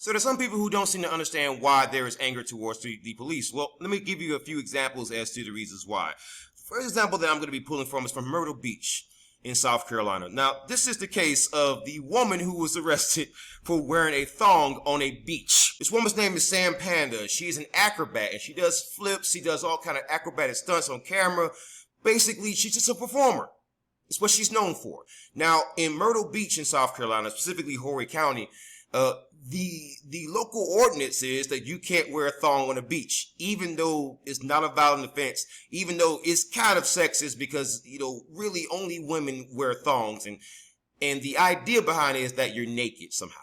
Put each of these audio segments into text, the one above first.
So there's some people who don't seem to understand why there is anger towards the police. Well, let me give you a few examples as to the reasons why. The first example that I'm going to be pulling from is from Myrtle Beach in South Carolina. Now, this is the case of the woman who was arrested for wearing a thong on a beach. This woman's name is Sam Panda. She's an acrobat, and she does flips. She does all kind of acrobatic stunts on camera. Basically, she's just a performer. It's what she's known for. Now, in Myrtle Beach in South Carolina, specifically Horry County, the local ordinance is that you can't wear a thong on a beach, even though it's not a violent offense, even though it's kind of sexist because, you know, really only women wear thongs. And the idea behind it is that you're naked somehow.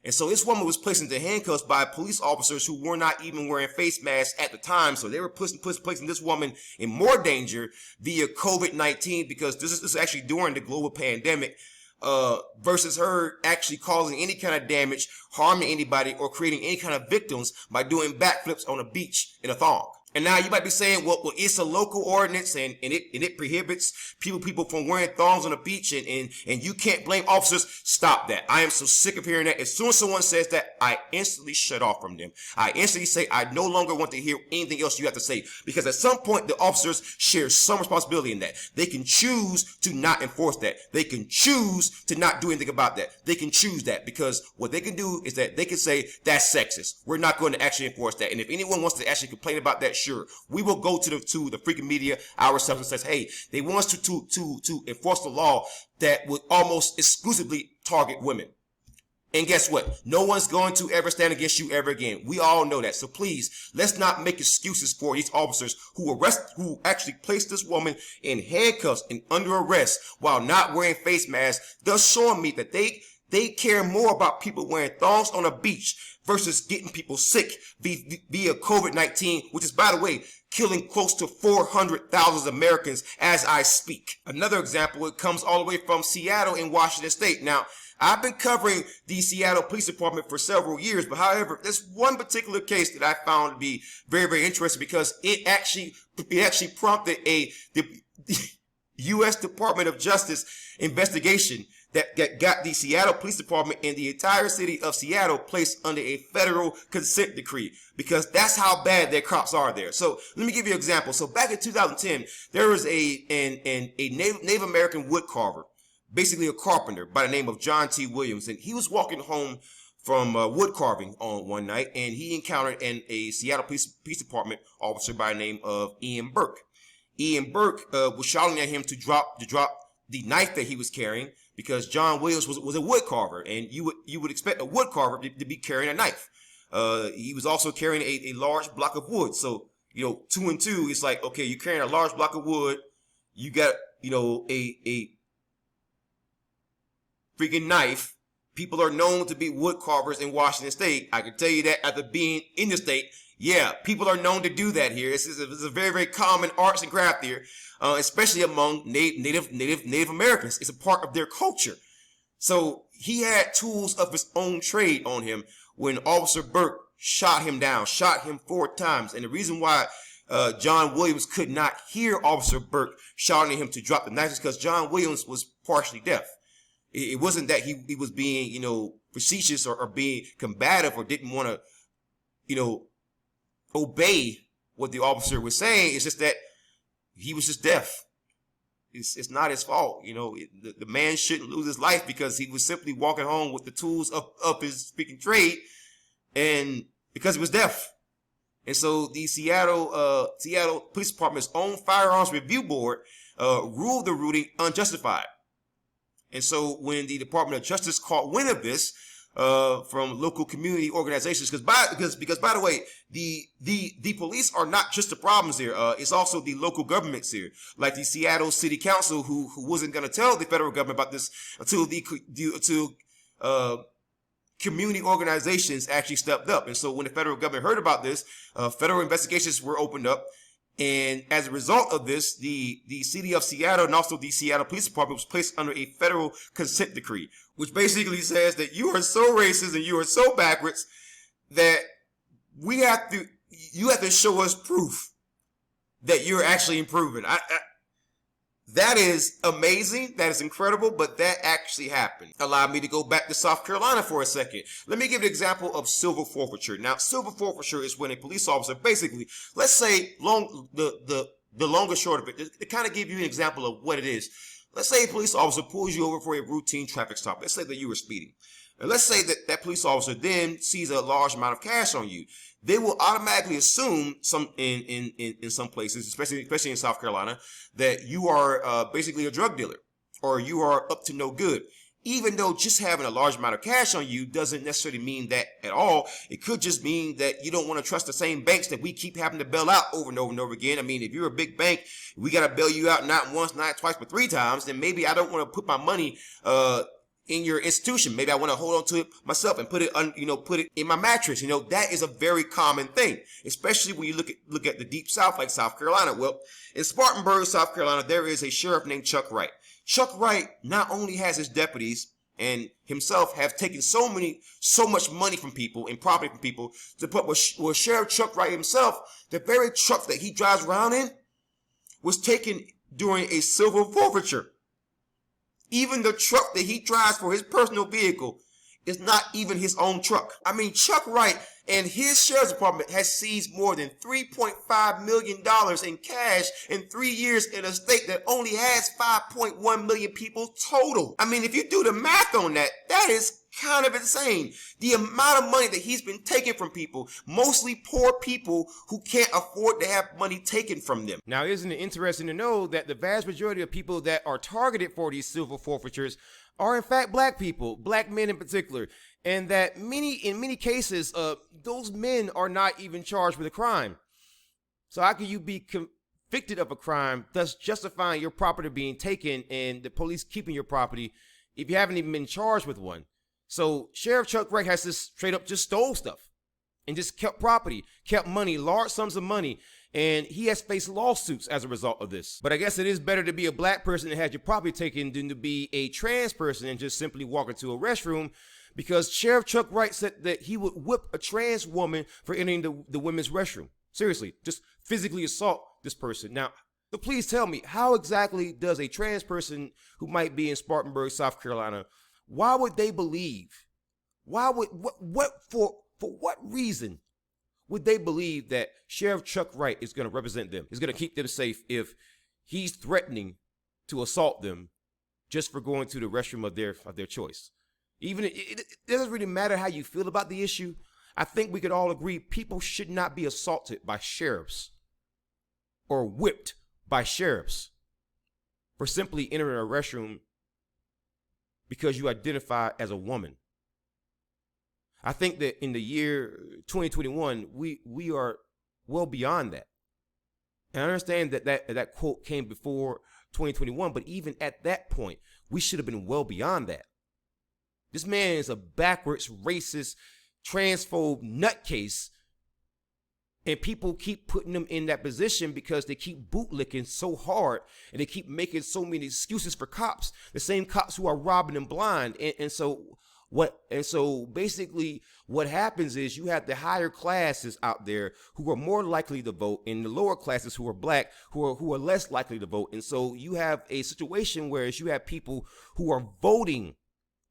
And so this woman was placed into handcuffs by police officers who were not even wearing face masks at the time. So they were placing this woman in more danger via COVID-19 because this is actually during the global pandemic. Versus her actually causing any kind of damage, harming anybody, or creating any kind of victims by doing backflips on a beach in a thong. And now you might be saying, well, it's a local ordinance and it prohibits people from wearing thongs on the beach and you can't blame officers. Stop that. I am so sick of hearing that. As soon as someone says that, I instantly shut off from them. I instantly say, I no longer want to hear anything else you have to say, because at some point the officers share some responsibility in that. They can choose to not enforce that. They can choose to not do anything about that. They can choose that, because what they can do is that they can say, that's sexist. We're not going to actually enforce that. And if anyone wants to actually complain about that, sure, we will go to the freaking media ourselves and says, hey, they want us to enforce the law that would almost exclusively target women. And guess what? No one's going to ever stand against you ever again. We all know that. So please, let's not make excuses for these officers who actually placed this woman in handcuffs and under arrest while not wearing face masks, thus showing me that they care more about people wearing thongs on a beach versus getting people sick via COVID-19, which is, by the way, killing close to 400,000 Americans as I speak. Another example, it comes all the way from Seattle in Washington State. Now, I've been covering the Seattle Police Department for several years, but however, there's one particular case that I found to be very, very interesting because it actually prompted the U.S. Department of Justice investigation that got the Seattle Police Department and the entire city of Seattle placed under a federal consent decree, because that's how bad their cops are there. So let me give you an example. So back in 2010, there was a Native American wood carver, basically a carpenter by the name of John T. Williams, and he was walking home from wood carving on one night, and he encountered a Seattle Police Department officer by the name of Ian Burke. Ian Burke was shouting at him to drop the knife that he was carrying, because John Williams was a wood carver, and you would expect a wood carver to be carrying a knife. He was also carrying a large block of wood. So, you know, 2 and 2, it's like, okay, you're carrying a large block of wood, you got, you know, a freaking knife. People are known to be wood carvers in Washington State. I can tell you that after being in the state. Yeah, people are known to do that here. It's a very, very common arts and craft here, especially among Native Americans. It's a part of their culture. So he had tools of his own trade on him when Officer Burke shot him down, shot him 4 times. And the reason why John Williams could not hear Officer Burke shouting at him to drop the knife is because John Williams was partially deaf. It wasn't that he was being, you know, facetious or being combative or didn't want to, you know, obey what the officer was saying. It's just that he was just deaf. It's not his fault. You know, the man shouldn't lose his life because he was simply walking home with the tools of his speaking trade, and because he was deaf. And so the Seattle Police Department's own Firearms Review Board ruled the ruling unjustified. And so when the Department of Justice caught wind of this from local community organizations, because by the way, the police are not just the problems here. It's also the local governments here, like the Seattle City Council, who wasn't going to tell the federal government about this until community organizations actually stepped up. And so when the federal government heard about this, federal investigations were opened up. And as a result of this, the city of Seattle and also the Seattle Police Department was placed under a federal consent decree, which basically says that you are so racist and you are so backwards that you have to show us proof that you're actually improving. That is amazing. That is incredible, but that actually happened. Allow me to go back to South Carolina for a second. Let me give an example of civil forfeiture. Now, civil forfeiture is when a police officer basically, let's say the long and short of it, to kind of give you an example of what it is. Let's say a police officer pulls you over for a routine traffic stop. Let's say that you were speeding. And let's say that that police officer then sees a large amount of cash on you. They will automatically assume in some places, especially in South Carolina, that you are basically a drug dealer or you are up to no good. Even though just having a large amount of cash on you doesn't necessarily mean that at all. It could just mean that you don't want to trust the same banks that we keep having to bail out over and over and over again. I mean, if you're a big bank, we got to bail you out not once, not twice, but 3 times, then maybe I don't want to put my money in your institution. Maybe I want to hold on to it myself and put it in my mattress. That is a very common thing, especially when you look at the deep South, like South Carolina. Well, in Spartanburg, South Carolina, there is a sheriff named Chuck Wright. Chuck Wright not only has his deputies and himself have taken so much money from people and property from people, to put with Sheriff Chuck Wright himself, the very truck that he drives around in was taken during a civil forfeiture. Even the truck that he drives for his personal vehicle is not even his own truck. I mean, Chuck Wright and his sheriff's department has seized more than $3.5 million in cash in 3 years in a state that only has 5.1 million people total. I mean, if you do the math on that, that is kind of insane. The amount of money that he's been taking from people, mostly poor people who can't afford to have money taken from them. Now, isn't it interesting to know that the vast majority of people that are targeted for these civil forfeitures are in fact black people, black men in particular, and that in many cases, those men are not even charged with a crime. So how can you be convicted of a crime, thus justifying your property being taken and the police keeping your property if you haven't even been charged with one? So Sheriff Chuck Wright has this straight up just stole stuff and just kept property, kept money, large sums of money, and he has faced lawsuits as a result of this. But I guess it is better to be a black person that had your property taken than to be a trans person and just simply walk into a restroom, because Sheriff Chuck Wright said that he would whip a trans woman for entering the women's restroom. Seriously, just physically assault this person. Now, so please tell me, how exactly does a trans person who might be in Spartanburg, South Carolina, why would they believe? For what reason would they believe that Sheriff Chuck Wright is going to represent them, is going to keep them safe, if he's threatening to assault them just for going to the restroom of their choice? Even it doesn't really matter how you feel about the issue. I think we could all agree people should not be assaulted by sheriffs or whipped by sheriffs for simply entering a restroom because you identify as a woman. I think that in the year 2021, we are well beyond that. And I understand that quote came before 2021, but even at that point, we should have been well beyond that. This man is a backwards, racist, transphobe nutcase, and people keep putting them in that position because they keep bootlicking so hard and they keep making so many excuses for cops, the same cops who are robbing them blind. And so basically what happens is you have the higher classes out there who are more likely to vote, and the lower classes who are black who are less likely to vote. And so you have a situation where you have people who are voting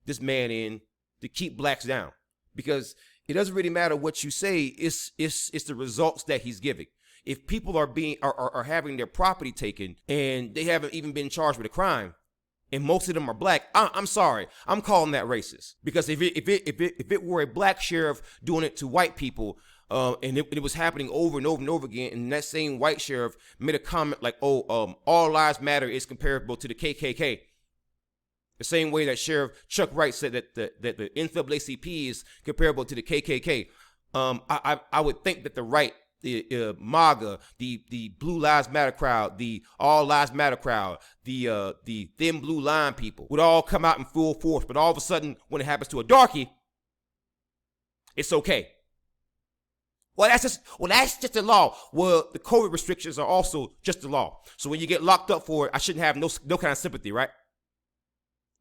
this man in to keep blacks down, because it doesn't really matter what you say. It's the results that he's giving. If people are having their property taken and they haven't even been charged with a crime, and most of them are black, I'm sorry, I'm calling that racist. Because if it were a black sheriff doing it to white people, and it was happening over and over and over again, and that same white sheriff made a comment like, all lives matter is comparable to the KKK. The same way that Sheriff Chuck Wright said that the NAACP is comparable to the KKK. I would think that the right, the MAGA, the Blue Lives Matter crowd, the All Lives Matter crowd, the Thin Blue Line people would all come out in full force. But all of a sudden, when it happens to a darkie, it's okay. Well, that's just the law. Well, the COVID restrictions are also just the law. So when you get locked up for it, I shouldn't have no kind of sympathy, right?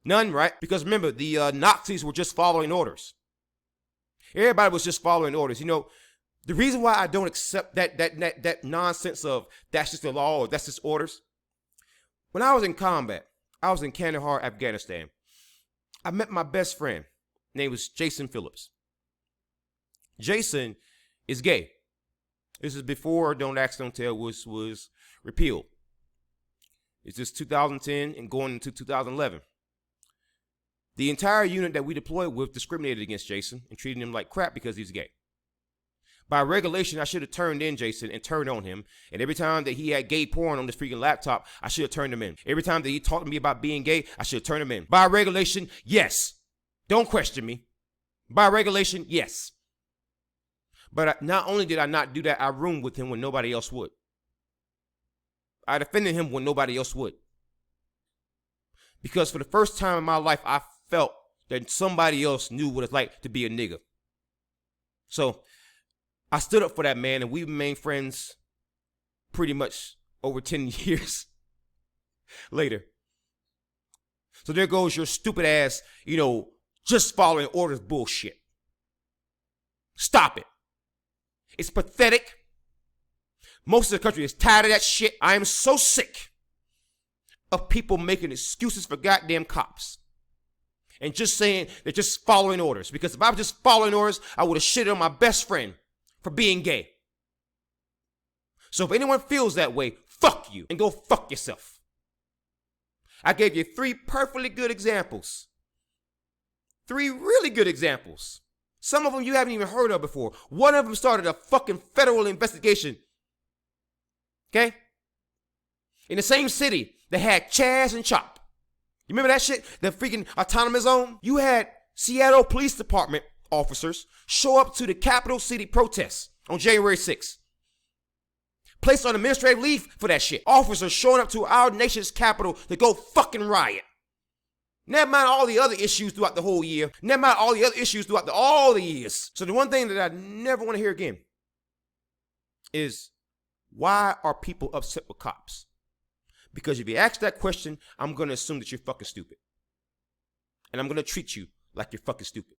None, right? Because remember, the Nazis were just following orders. Everybody was just following orders. You know, the reason why I don't accept that nonsense of that's just the law or that's just orders. When I was in combat, I was in Kandahar, Afghanistan. I met my best friend. His name was Jason Phillips. Jason is gay. This is before Don't Ask, Don't Tell was repealed. It's just 2010 and going into 2011. The entire unit that we deployed with discriminated against Jason and treated him like crap because he's gay. By regulation, I should have turned in Jason and turned on him. And every time that he had gay porn on this freaking laptop, I should have turned him in. Every time that he talked to me about being gay, I should have turned him in. By regulation, yes. Don't question me. By regulation, yes. But not only did I not do that, I roomed with him when nobody else would. I defended him when nobody else would. Because for the first time in my life, I felt that somebody else knew what it's like to be a nigga. So I stood up for that man, and we remained friends pretty much over 10 years later. So there goes your stupid ass, just following orders bullshit. Stop it. It's pathetic. Most of the country is tired of that shit. I am so sick of people making excuses for goddamn cops and just saying they're just following orders. Because if I was just following orders, I would have shitted on my best friend for being gay. So if anyone feels that way, fuck you and go fuck yourself. I gave you 3 perfectly good examples. 3 really good examples. Some of them you haven't even heard of before. One of them started a fucking federal investigation. Okay? In the same city that had Chaz and Chop. You remember that shit? The freaking autonomous zone? You had Seattle Police Department officers show up to the capital city protests on January 6th. Placed on administrative leave for that shit. Officers showing up to our nation's capital to go fucking riot. Never mind all the other issues throughout the whole year. Never mind all the other issues throughout all the years. So the one thing that I never want to hear again is, why are people upset with cops? Because if you ask that question, I'm going to assume that you're fucking stupid. And I'm going to treat you like you're fucking stupid.